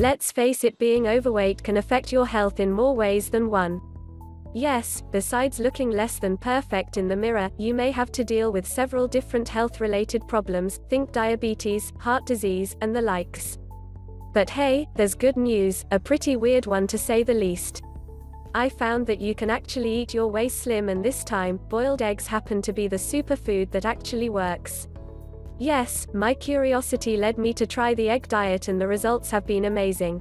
Let's face it, being overweight can affect your health in more ways than one. Yes, besides looking less than perfect in the mirror, you may have to deal with several different health-related problems, think diabetes, heart disease, and the likes. But hey, there's good news, a pretty weird one to say the least. I found that you can actually eat your way slim, and this time, boiled eggs happen to be the superfood that actually works. Yes, my curiosity led me to try the egg diet, and the results have been amazing.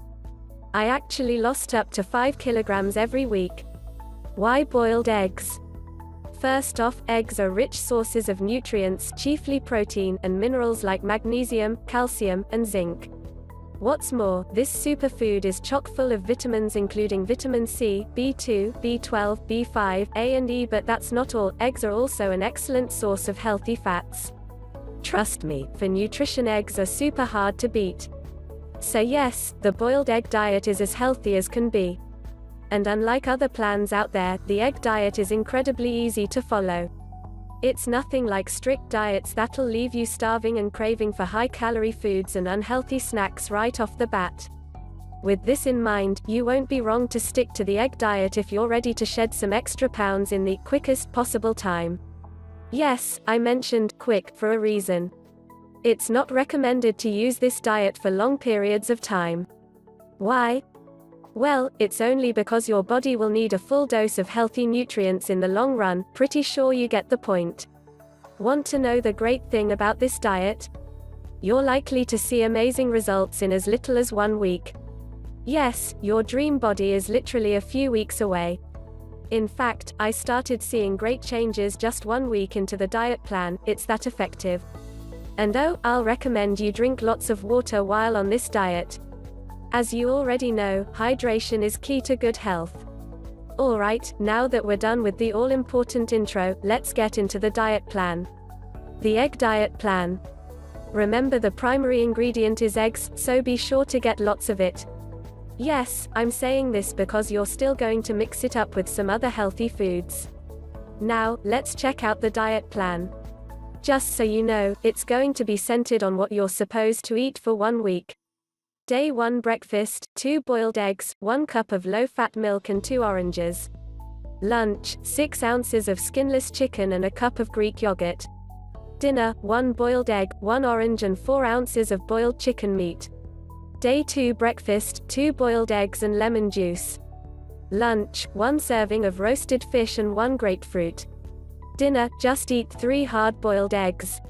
I actually lost up to 5 kilograms every week. Why boiled eggs? First off, eggs are rich sources of nutrients, chiefly protein, and minerals like magnesium, calcium, and zinc. What's more, this superfood is chock full of vitamins including vitamin C, B2, B12, B5, A and E, but that's not all. Eggs are also an excellent source of healthy fats. Trust me, for nutrition eggs are super hard to beat. So yes, the boiled egg diet is as healthy as can be. And unlike other plans out there, the egg diet is incredibly easy to follow. It's nothing like strict diets that'll leave you starving and craving for high-calorie foods and unhealthy snacks right off the bat. With this in mind, you won't be wrong to stick to the egg diet if you're ready to shed some extra pounds in the quickest possible time. Yes, I mentioned quick for a reason. It's not recommended to use this diet for long periods of time. Why? Well, it's only because your body will need a full dose of healthy nutrients in the long run. Pretty sure you get the point. Want to know the great thing about this diet? You're likely to see amazing results in as little as 1 week. Yes, your dream body is literally a few weeks away. In fact, I started seeing great changes just 1 week into the diet plan. It's that effective. And oh, I'll recommend you drink lots of water while on this diet. As you already know, hydration is key to good health. Alright, now that we're done with the all-important intro, let's get into the diet plan. The egg diet plan. Remember, the primary ingredient is eggs, so be sure to get lots of it. Yes, I'm saying this because you're still going to mix it up with some other healthy foods. Now, let's check out the diet plan. Just so you know, it's going to be centered on what you're supposed to eat for 1 week. Day 1 breakfast, 2 boiled eggs, 1 cup of low-fat milk and 2 oranges. Lunch, 6 ounces of skinless chicken and a cup of Greek yogurt. Dinner, 1 boiled egg, 1 orange and 4 ounces of boiled chicken meat. Day 2 breakfast, 2 boiled eggs and lemon juice. Lunch, 1 serving of roasted fish and 1 grapefruit. Dinner, just eat 3 hard-boiled eggs.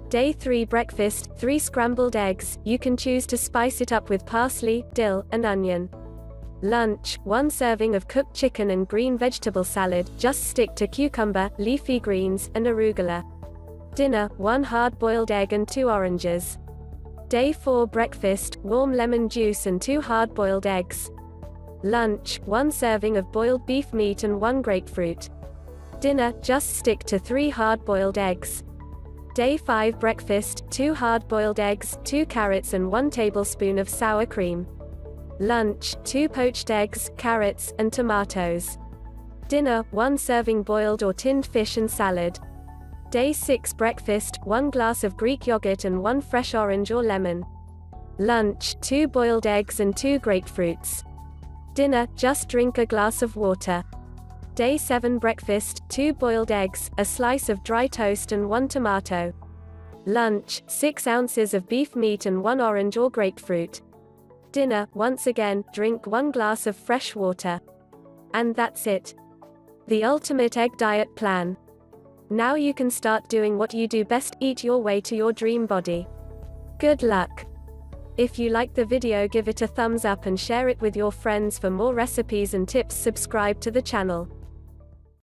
Day 3 breakfast, 3 scrambled eggs. You can choose to spice it up with parsley, dill, and onion. Lunch, 1 serving of cooked chicken and green vegetable salad. Just stick to cucumber, leafy greens, and arugula. Dinner, 1 hard-boiled egg and 2 oranges. Day 4 breakfast, warm lemon juice and 2 hard-boiled eggs. Lunch, 1 serving of boiled beef meat and 1 grapefruit. Dinner, just stick to 3 hard-boiled eggs. Day 5 breakfast, 2 hard-boiled eggs, 2 carrots and 1 tablespoon of sour cream. Lunch, 2 poached eggs, carrots, and tomatoes. Dinner, 1 serving boiled or tinned fish and salad. Day 6 breakfast, 1 glass of Greek yogurt and 1 fresh orange or lemon. Lunch, 2 boiled eggs and 2 grapefruits. Dinner, just drink a glass of water. Day 7 breakfast, 2 boiled eggs, a slice of dry toast and 1 tomato. Lunch, 6 ounces of beef meat and 1 orange or grapefruit. Dinner, once again, drink 1 glass of fresh water. And that's it. The ultimate egg diet plan. Now you can start doing what you do best, eat your way to your dream body. Good luck. If you like the video, give it a thumbs up and share it with your friends. For more recipes and tips, subscribe to the channel.